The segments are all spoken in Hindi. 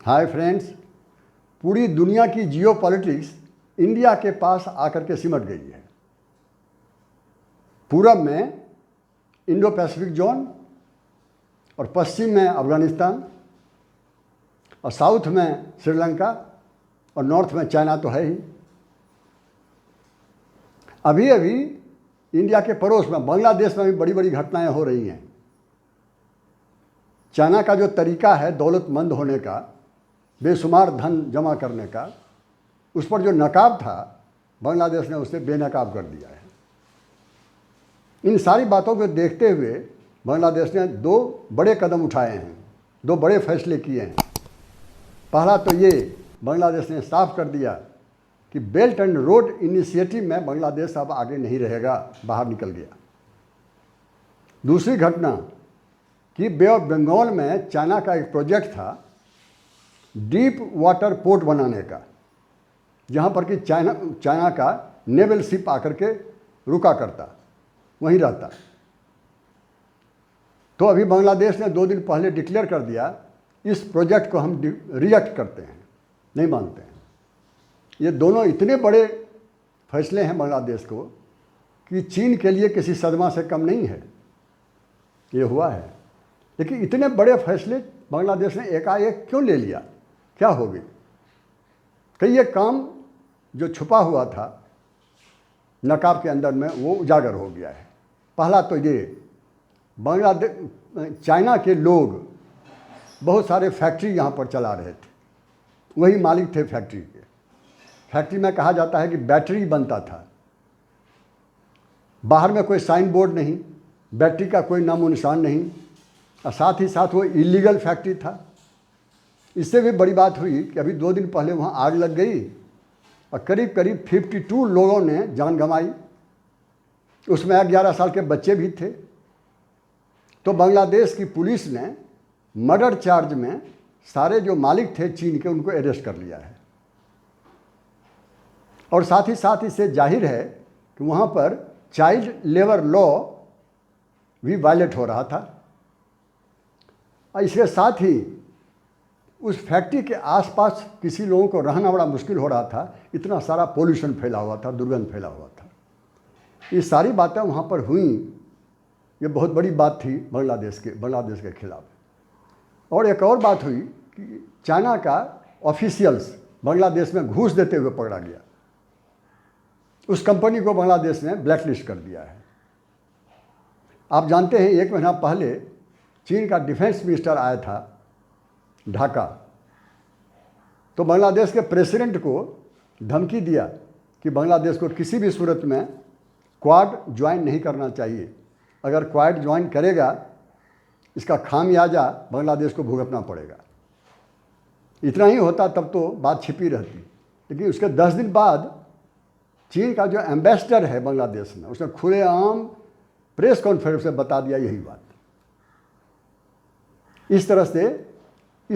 हाय फ्रेंड्स, पूरी दुनिया की जियो पॉलिटिक्स इंडिया के पास आकर के सिमट गई है। पूरब में इंडो पैसिफिक जोन और पश्चिम में अफगानिस्तान और साउथ में श्रीलंका और नॉर्थ में चाइना तो है ही। अभी अभी इंडिया के पड़ोस में बांग्लादेश में भी बड़ी बड़ी घटनाएं हो रही हैं। चाइना का जो तरीका है दौलतमंद होने का, बेशुमार धन जमा करने का, उस पर जो नकाब था बांग्लादेश ने उसे बेनकाब कर दिया है। इन सारी बातों को देखते हुए बांग्लादेश ने दो बड़े कदम उठाए हैं, दो बड़े फैसले किए हैं। पहला तो ये बांग्लादेश ने साफ कर दिया कि बेल्ट एंड रोड इनिशिएटिव में बांग्लादेश अब आगे नहीं रहेगा, बाहर निकल गया। दूसरी घटना कि बे ऑफ बंगाल में चाइना का एक प्रोजेक्ट था डीप वाटर पोर्ट बनाने का, जहाँ पर कि चाइना का नेवल शिप आकर के रुका करता, वहीं रहता। तो अभी बांग्लादेश ने 2 दिन पहले डिक्लेयर कर दिया इस प्रोजेक्ट को हम रिजेक्ट करते हैं, नहीं मानते हैं। ये दोनों इतने बड़े फैसले हैं बांग्लादेश को कि चीन के लिए किसी सदमा से कम नहीं है। ये हुआ है, लेकिन इतने बड़े फैसले बांग्लादेश ने एकाएक क्यों ले लिया? क्या हो गई? कई ये काम जो छुपा हुआ था नकाब के अंदर में वो उजागर हो गया है। पहला तो ये बांग्लादेश चाइना के लोग बहुत सारे फैक्ट्री यहाँ पर चला रहे थे, वही मालिक थे फैक्ट्री के। फैक्ट्री में कहा जाता है कि बैटरी बनता था, बाहर में कोई साइन बोर्ड नहीं, बैटरी का कोई नामो निशान नहीं, और साथ ही साथ वो इलीगल फैक्ट्री था। इससे भी बड़ी बात हुई कि अभी 2 दिन पहले वहाँ आग लग गई और करीब करीब 52 लोगों ने जान गंवाई। उसमें 11 साल के बच्चे भी थे। तो बांग्लादेश की पुलिस ने मर्डर चार्ज में सारे जो मालिक थे चीन के, उनको अरेस्ट कर लिया है। और साथ ही साथ इससे जाहिर है कि वहाँ पर चाइल्ड लेबर लॉ भी वायलेट हो रहा था। और इसके साथ ही उस फैक्ट्री के आसपास किसी लोगों को रहना बड़ा मुश्किल हो रहा था, इतना सारा पोल्यूशन फैला हुआ था, दुर्गंध फैला हुआ था। ये सारी बातें वहाँ पर हुई। ये बहुत बड़ी बात थी बांग्लादेश के खिलाफ। और एक और बात हुई कि चाइना का ऑफिशियल्स बांग्लादेश में घूस देते हुए पकड़ा गया। उस कंपनी को बांग्लादेश ने ब्लैकलिस्ट कर दिया है। आप जानते हैं 1 महीना पहले चीन का डिफेंस मिनिस्टर आया था ढाका, तो बांग्लादेश के प्रेसिडेंट को धमकी दिया कि बांग्लादेश को किसी भी सूरत में क्वाड ज्वाइन नहीं करना चाहिए। अगर क्वाड ज्वाइन करेगा इसका खामियाजा बांग्लादेश को भुगतना पड़ेगा। इतना ही होता तब तो बात छिपी रहती, लेकिन उसके 10 दिन बाद चीन का जो एम्बेसडर है बांग्लादेश में, उसने खुलेआम प्रेस कॉन्फ्रेंस में बता दिया यही बात। इस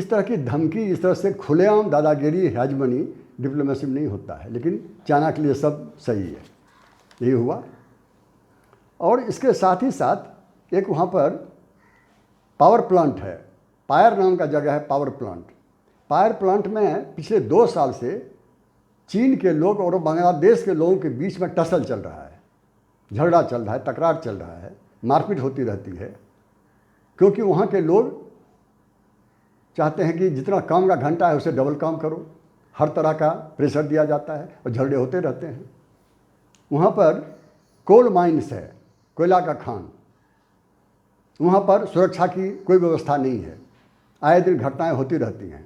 तरह की धमकी, इस तरह से खुलेआम दादागिरी, हेजमनी डिप्लोमेसी में नहीं होता है, लेकिन चाइना के लिए सब सही है। यही हुआ। और इसके साथ ही साथ एक वहाँ पर पावर प्लांट है, पायर नाम का जगह है पावर प्लांट। पावर प्लांट में पिछले 2 साल से चीन के लोग और बांग्लादेश के लोगों के बीच में टसल चल रहा है, झगड़ा चल रहा है, तकरार चल रहा है, मारपीट होती रहती है। क्योंकि वहाँ के लोग चाहते हैं कि जितना काम का घंटा है उसे डबल काम करो, हर तरह का प्रेशर दिया जाता है और झगड़े होते रहते हैं। वहाँ पर कोल माइंस है, कोयला का खान, वहाँ पर सुरक्षा की कोई व्यवस्था नहीं है, आए दिन घटनाएं होती रहती हैं।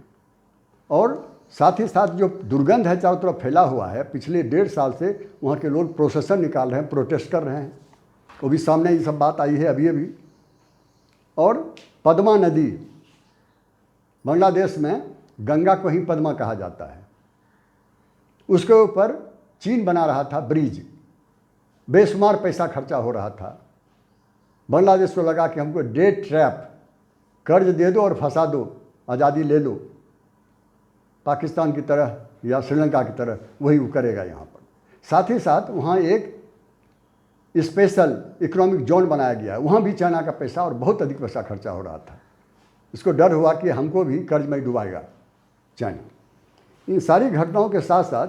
और साथ ही साथ जो दुर्गंध है चारों तरफ फैला हुआ है, पिछले 1.5 साल से वहाँ के लोग प्रोसेसन निकाल रहे हैं, प्रोटेस्ट कर रहे हैं। वो भी सामने ये सब बात आई है अभी। और पद्मा नदी, बांग्लादेश में गंगा को ही पद्मा कहा जाता है, उसके ऊपर चीन बना रहा था ब्रिज। बेशुमार पैसा खर्चा हो रहा था। बांग्लादेश को लगा कि हमको डेट ट्रैप, कर्ज दे दो और फंसा दो, आज़ादी ले लो, पाकिस्तान की तरह या श्रीलंका की तरह वही वो करेगा यहाँ पर। साथ ही साथ वहाँ एक स्पेशल इकोनॉमिक जोन बनाया गया है, वहाँ भी चाइना का पैसा और बहुत अधिक पैसा खर्चा हो रहा था। इसको डर हुआ कि हमको भी कर्ज में डुबाएगा, चाइना। इन सारी घटनाओं के साथ साथ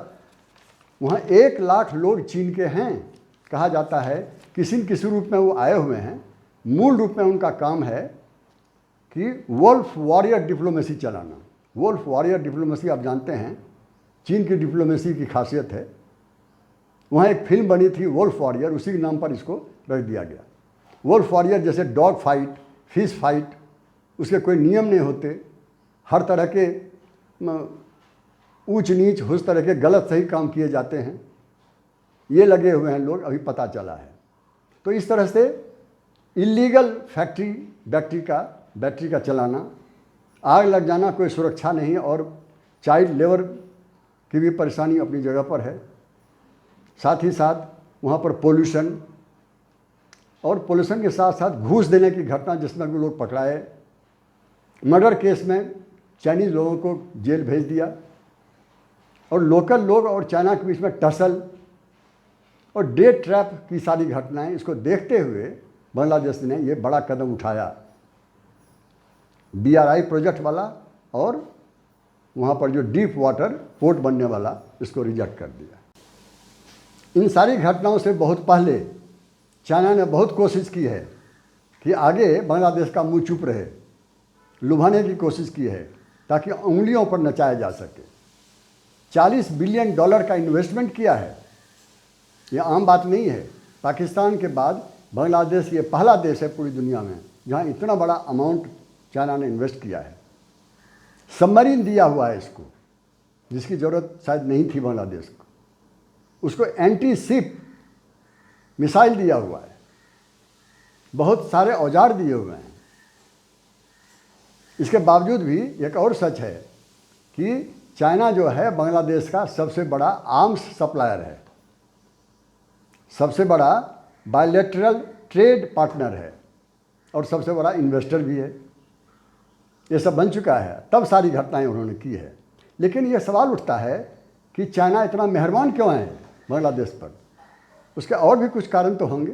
वहाँ 1 लाख लोग चीन के हैं। कहा जाता है किसी न किसी रूप में वो आए हुए हैं। मूल रूप में उनका काम है कि वुल्फ वॉरियर डिप्लोमेसी चलाना। वुल्फ वॉरियर डिप्लोमेसी आप जानते हैं चीन की डिप्लोमेसी की खासियत है। वहाँ एक फिल्म बनी थी वुल्फ वॉरियर, उसी के नाम पर इसको रख दिया गया। वुल्फ वॉरियर जैसे डॉग फाइट, फिश फाइट, उसके कोई नियम नहीं होते, हर तरह के ऊंच नीच उस तरह के गलत सही काम किए जाते हैं, ये लगे हुए हैं लोग, अभी पता चला है। तो इस तरह से इलीगल फैक्ट्री बैटरी का चलाना, आग लग जाना कोई सुरक्षा नहीं, और चाइल्ड लेबर की भी परेशानी अपनी जगह पर है। साथ ही साथ वहाँ पर पोल्यूशन, और पोल्यूशन के साथ साथ घूस देने की घटना जिसमें भी लोग पकड़ाए। मर्डर केस में चाइनीज़ लोगों को जेल भेज दिया, और लोकल लोग और चाइना के बीच में टसल और डे ट्रैप की सारी घटनाएं। इसको देखते हुए बांग्लादेश ने ये बड़ा कदम उठाया, BRI प्रोजेक्ट वाला, और वहाँ पर जो डीप वाटर पोर्ट बनने वाला, इसको रिजेक्ट कर दिया। इन सारी घटनाओं से बहुत पहले चाइना ने बहुत कोशिश की है कि आगे बांग्लादेश का मुंह चुप रहे, लुभाने की कोशिश की है ताकि उंगलियों पर नचाया जा सके। $40 बिलियन का इन्वेस्टमेंट किया है, ये आम बात नहीं है। पाकिस्तान के बाद बांग्लादेश ये पहला देश है पूरी दुनिया में जहाँ इतना बड़ा अमाउंट चाइना ने इन्वेस्ट किया है। सबमरीन दिया हुआ है इसको, जिसकी ज़रूरत शायद नहीं थी बांग्लादेश को। उसको एंटी शिप मिसाइल दिया हुआ है, बहुत सारे औजार दिए हुए हैं। इसके बावजूद भी एक और सच है कि चाइना जो है बांग्लादेश का सबसे बड़ा आर्म्स सप्लायर है, सबसे बड़ा बायलैटरल ट्रेड पार्टनर है, और सबसे बड़ा इन्वेस्टर भी है। ये सब बन चुका है, तब सारी घटनाएं उन्होंने की है। लेकिन ये सवाल उठता है कि चाइना इतना मेहरबान क्यों है बांग्लादेश पर? उसके और भी कुछ कारण तो होंगे।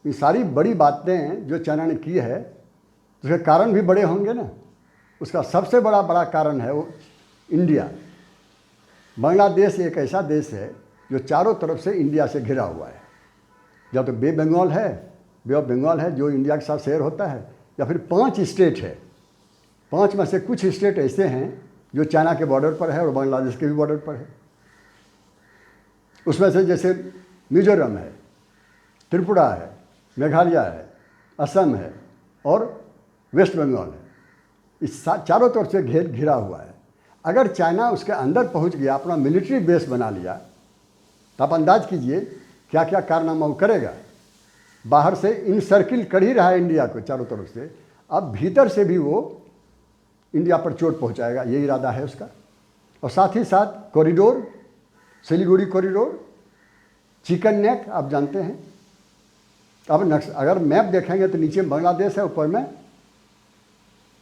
ये सारी बड़ी बातें जो चाइना ने की है, उसके कारण भी बड़े होंगे ना। उसका सबसे बड़ा कारण है वो इंडिया। बांग्लादेश एक ऐसा देश है जो चारों तरफ से इंडिया से घिरा हुआ है। या तो बे ऑफ बंगाल है जो इंडिया के साथ शेयर होता है, या फिर 5 स्टेट है। 5 में से कुछ स्टेट ऐसे हैं जो चाइना के बॉर्डर पर है और बांग्लादेश के भी बॉर्डर पर है। उसमें से जैसे मिजोरम है, त्रिपुरा है, मेघालय है, असम है और वेस्ट बंगाल है। इस चारों तरफ से घिरा हुआ है। अगर चाइना उसके अंदर पहुंच गया, अपना मिलिट्री बेस बना लिया, तो आप अंदाज कीजिए क्या क्या कारनामा वो करेगा। बाहर से इनसर्किल कर ही रहा है इंडिया को चारों तरफ से, अब भीतर से भी वो इंडिया पर चोट पहुंचाएगा, ये इरादा है उसका। और साथ ही साथ corridor, Siliguri corridor, chicken neck आप जानते हैं। अब अगर मैप देखेंगे तो नीचे बांग्लादेश है, ऊपर में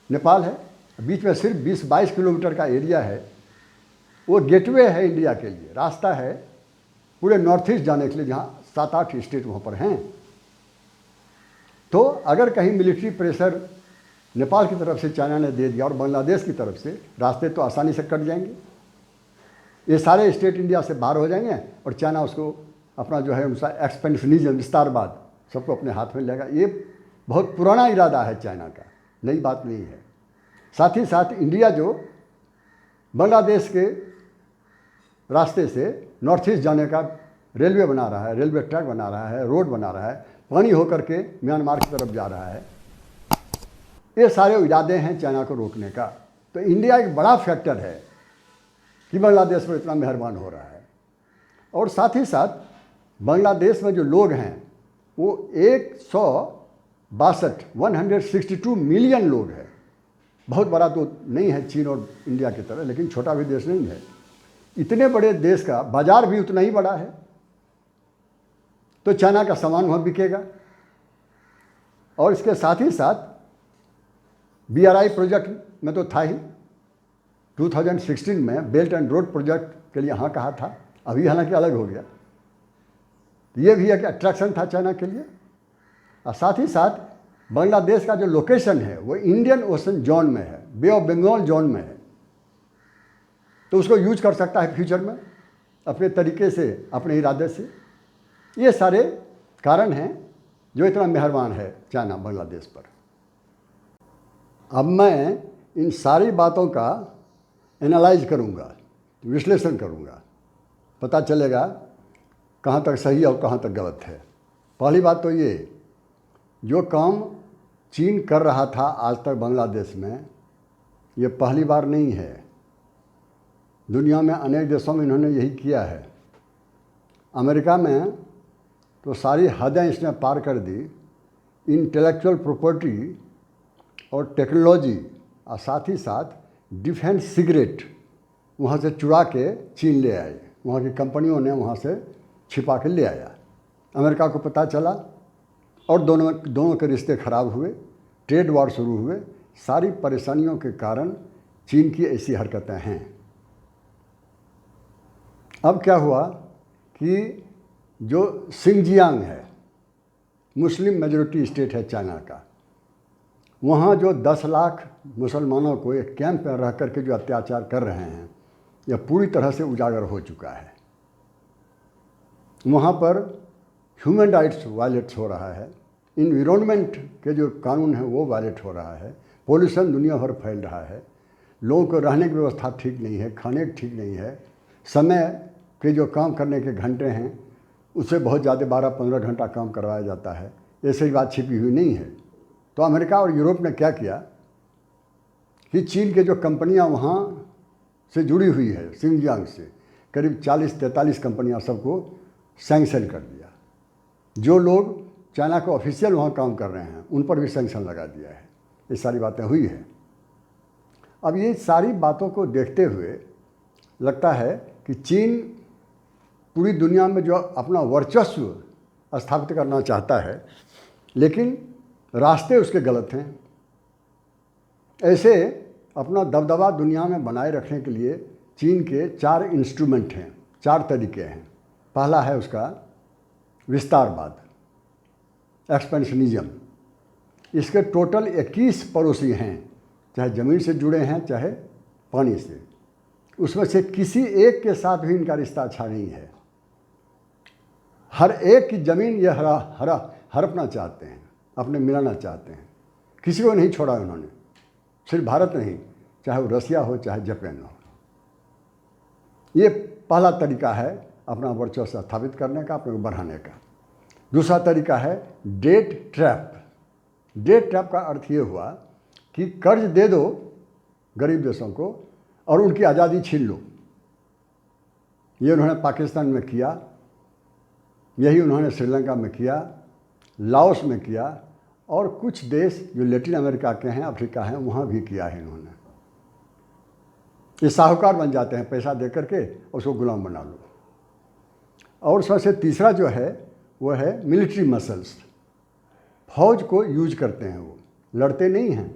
नेपाल है, बीच में सिर्फ 20-22 किलोमीटर का एरिया है। वो गेटवे है इंडिया के लिए, रास्ता है पूरे नॉर्थ ईस्ट जाने के लिए, जहाँ 7-8 स्टेट वहाँ पर हैं। तो अगर कहीं मिलिट्री प्रेशर नेपाल की तरफ से चाइना ने दे दिया और बांग्लादेश की तरफ से, रास्ते तो आसानी से कट जाएंगे। ये सारे स्टेट इंडिया से बाहर हो जाएंगे और चाइना उसको अपना जो है उनका एक्सपेंशनिज्म, विस्तारवाद, सबको अपने हाथ में लेगा। ये बहुत पुराना इरादा है चाइना का, नई बात नहीं है। साथ ही साथ इंडिया जो बांग्लादेश के रास्ते से नॉर्थ ईस्ट जाने का रेलवे बना रहा है, रेलवे ट्रैक बना रहा है, रोड बना रहा है, पानी होकर के म्यांमार की तरफ जा रहा है, ये सारे इरादे हैं चाइना को रोकने का। तो इंडिया एक बड़ा फैक्टर है कि बांग्लादेश पर इतना मेहरबान हो रहा है। और साथ ही साथ बांग्लादेश में जो लोग हैं वो 162 मिलियन लोग हैं। बहुत बड़ा तो नहीं है चीन और इंडिया की तरह, लेकिन छोटा भी देश नहीं है। इतने बड़े देश का बाजार भी उतना ही बड़ा है, तो चाइना का सामान वहाँ बिकेगा। और इसके साथ ही साथ BRI प्रोजेक्ट में तो था ही, 2016 में बेल्ट एंड रोड प्रोजेक्ट के लिए हाँ कहा था, अभी हालांकि अलग हो गया। ये भी एक अट्रैक्शन था चाइना के लिए। और साथ ही साथ बांग्लादेश का जो लोकेशन है वो इंडियन ओशन जोन में है, बे ऑफ बंगाल जोन में है। तो उसको यूज कर सकता है फ्यूचर में अपने तरीके से, अपने इरादे से। ये सारे कारण हैं जो इतना मेहरबान है चाइना बांग्लादेश पर। अब मैं इन सारी बातों का एनालाइज करूँगा, विश्लेषण करूँगा, पता चलेगा कहाँ तक सही और कहाँ तक गलत है। पहली बात तो ये, जो काम चीन कर रहा था आज तक बांग्लादेश में, ये पहली बार नहीं है। दुनिया में अनेक देशों में इन्होंने यही किया है। अमेरिका में तो सारी हदें इसने पार कर दी। इंटेलेक्चुअल प्रॉपर्टी और टेक्नोलॉजी और साथ ही साथ डिफेंस सिगरेट वहाँ से चुरा के चीन ले आए। वहाँ की कंपनियों ने वहाँ से छिपा के ले आया। अमेरिका को पता चला और दोनों के रिश्ते खराब हुए, ट्रेड वॉर शुरू हुए। सारी परेशानियों के कारण चीन की ऐसी हरकतें हैं। अब क्या हुआ कि जो सिंजियांग है, मुस्लिम मेजॉरिटी स्टेट है चाइना का, वहाँ जो 10 लाख मुसलमानों को एक कैंप में रह करके जो अत्याचार कर रहे हैं, यह पूरी तरह से उजागर हो चुका है। वहाँ पर ह्यूमन राइट्स वायलेट्स हो रहा है, इन्वायरमेंट के जो कानून है वो वायलेट हो रहा है, पॉल्यूशन दुनिया भर फैल रहा है, लोगों को रहने की व्यवस्था ठीक नहीं है, खाने की ठीक नहीं है, समय के जो काम करने के घंटे हैं उससे बहुत ज़्यादा 12-15 घंटा काम करवाया जाता है। ऐसे ही बात छिपी हुई नहीं है। तो अमेरिका और यूरोप ने क्या किया कि चीन के जो कंपनियां वहाँ से जुड़ी हुई है सिंजियांग से, करीब 40-43 कंपनियां सबको सैंक्शन कर दिया। जो लोग चाइना को ऑफिशियल वहाँ काम कर रहे हैं उन पर भी सैंक्शन लगा दिया है। ये सारी बातें हुई है। अब ये सारी बातों को देखते हुए लगता है कि चीन पूरी दुनिया में जो अपना वर्चस्व स्थापित करना चाहता है, लेकिन रास्ते उसके गलत हैं। ऐसे अपना दबदबा दुनिया में बनाए रखने के लिए चीन के 4 इंस्ट्रूमेंट हैं, 4 तरीके हैं। पहला है उसका विस्तारवाद, एक्सपेंशनिज्म। इसके टोटल 21 पड़ोसी हैं, चाहे ज़मीन से जुड़े हैं चाहे पानी से। उसमें से किसी एक के साथ भी इनका रिश्ता अच्छा नहीं है। हर एक की ज़मीन ये हड़पना चाहते हैं, अपने मिलाना चाहते हैं। किसी को नहीं छोड़ा उन्होंने, सिर्फ भारत नहीं, चाहे वो रसिया हो चाहे जापान हो। ये पहला तरीका है अपना वर्चस्व स्थापित करने का, अपने को बढ़ाने का। दूसरा तरीका है डेट ट्रैप। डेट ट्रैप का अर्थ ये हुआ कि कर्ज दे दो गरीब देशों को और उनकी आज़ादी छीन लो। ये उन्होंने पाकिस्तान में किया, यही उन्होंने श्रीलंका में किया, लाओस में किया, और कुछ देश जो लैटिन अमेरिका के हैं, अफ्रीका हैं, वहाँ भी किया है इन्होंने। ये साहूकार बन जाते हैं, पैसा दे करके उसको गुलाम बना लो। और सबसे तीसरा जो है वो है मिलिट्री मसल्स। फौज को यूज करते हैं, वो लड़ते नहीं हैं,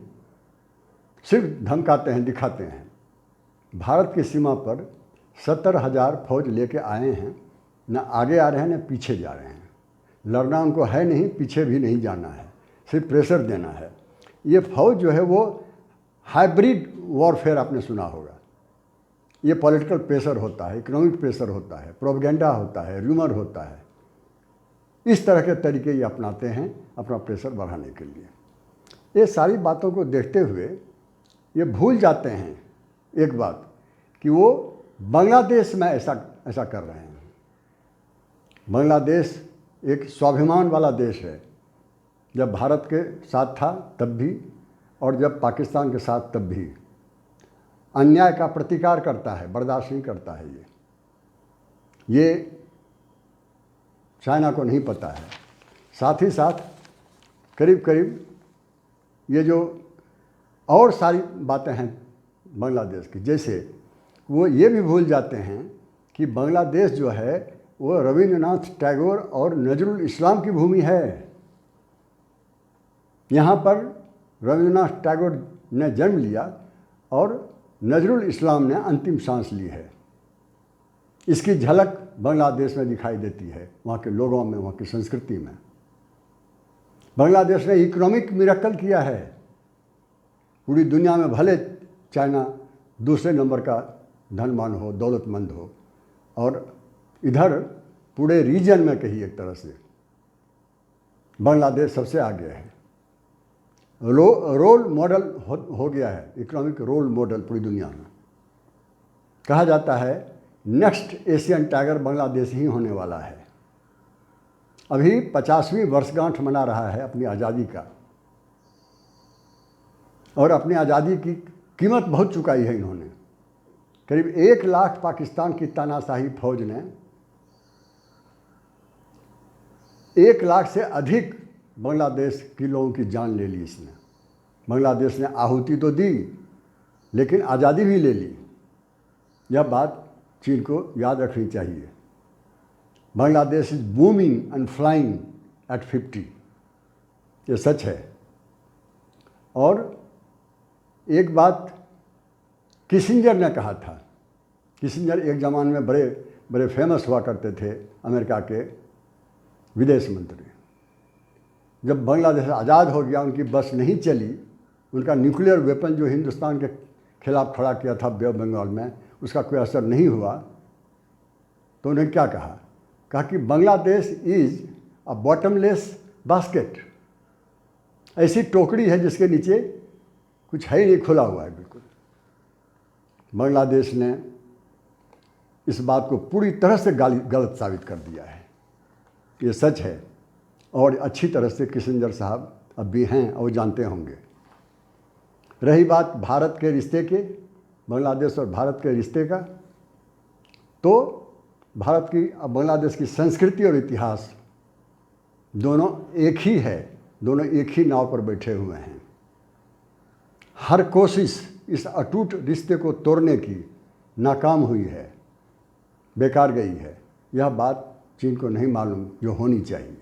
सिर्फ धमकाते हैं, दिखाते हैं। भारत की सीमा पर 70,000 फौज लेके आए हैं, न आगे आ रहे हैं न पीछे जा रहे हैं। लड़ना उनको है नहीं, पीछे भी नहीं जाना है, सिर्फ प्रेशर देना है। ये फौज जो है वो हाइब्रिड वॉरफेयर आपने सुना होगा। ये पॉलिटिकल प्रेशर होता है, इकोनॉमिक प्रेशर होता है, प्रोपेगेंडा होता है, र्यूमर होता है। इस तरह के तरीके ये अपनाते हैं अपना प्रेशर बढ़ाने के लिए। ये सारी बातों को देखते हुए ये भूल जाते हैं एक बात कि वो बांग्लादेश में ऐसा कर रहे हैं। बांग्लादेश एक स्वाभिमान वाला देश है। जब भारत के साथ था तब भी और जब पाकिस्तान के साथ तब भी अन्याय का प्रतिकार करता है, बर्दाश्त नहीं करता है। ये चाइना को नहीं पता है। साथ ही साथ करीब करीब ये जो और सारी बातें हैं बांग्लादेश की, जैसे वो ये भी भूल जाते हैं कि बांग्लादेश जो है वो रविंद्रनाथ टैगोर और नजरुल इस्लाम की भूमि है। यहाँ पर रविंद्रनाथ टैगोर ने जन्म लिया और नजरुल इस्लाम ने अंतिम सांस ली है। इसकी झलक बांग्लादेश में दिखाई देती है, वहाँ के लोगों में, वहाँ की संस्कृति में। बांग्लादेश ने इकोनॉमिक मिरेकल किया है। पूरी दुनिया में भले चाइना दूसरे नंबर का धनवान हो, दौलतमंद हो, और इधर पूरे रीजन में कहीं एक तरह से बांग्लादेश सबसे आगे है। रोल मॉडल हो गया है, इकोनॉमिक रोल मॉडल पूरी दुनिया में। कहा जाता है नेक्स्ट एशियन टाइगर बांग्लादेश ही होने वाला है। अभी 50वीं वर्षगांठ मना रहा है अपनी आज़ादी का, और अपनी आज़ादी की कीमत बहुत चुकाई है इन्होंने। करीब 1 लाख पाकिस्तान की तानाशाही फौज ने 1 लाख से अधिक बांग्लादेश के लोगों की जान ले ली इसने। बांग्लादेश ने आहुति तो दी लेकिन आज़ादी भी ले ली। यह बात चीन को याद रखनी चाहिए। Bangladesh is booming and flying eight 50, ये सच है। और एक बात किसिंजर ने कहा था, किसिंजर एक ज़माने में बड़े बड़े फेमस हुआ करते थे, अमेरिका के विदेश मंत्री। जब बांग्लादेश आज़ाद हो गया, उनकी बस नहीं चली, उनका न्यूक्लियर वेपन जो हिंदुस्तान के खिलाफ खड़ा किया था बे ऑफ बंगाल में, उसका कोई असर नहीं हुआ, तो उन्हें क्या कहा? कहा कि Bangladesh is a bottomless basket, ऐसी टोकरी है जिसके नीचे कुछ है ही नहीं, खुला हुआ है बिल्कुल। बांग्लादेश ने इस बात को पूरी तरह से गलत साबित कर दिया है, ये सच है। और अच्छी तरह से किसिंजर साहब अब भी हैं और जानते होंगे। रही बात भारत के रिश्ते के, बांग्लादेश और भारत के रिश्ते का, तो भारत की बांग्लादेश की संस्कृति और इतिहास दोनों एक ही है, दोनों एक ही नाव पर बैठे हुए हैं। हर कोशिश इस अटूट रिश्ते को तोड़ने की नाकाम हुई है, बेकार गई है। यह बात चीन को नहीं मालूम जो होनी चाहिए।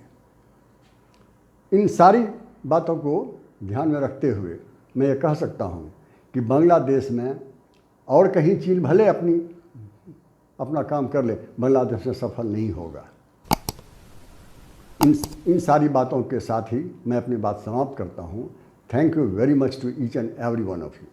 इन सारी बातों को ध्यान में रखते हुए मैं ये कह सकता हूँ कि बांग्लादेश में और कहीं चीन भले अपना काम कर ले, बांग्लादेश में सफल नहीं होगा। इन सारी बातों के साथ ही मैं अपनी बात समाप्त करता हूँ। Thank you very much to each and every one of you.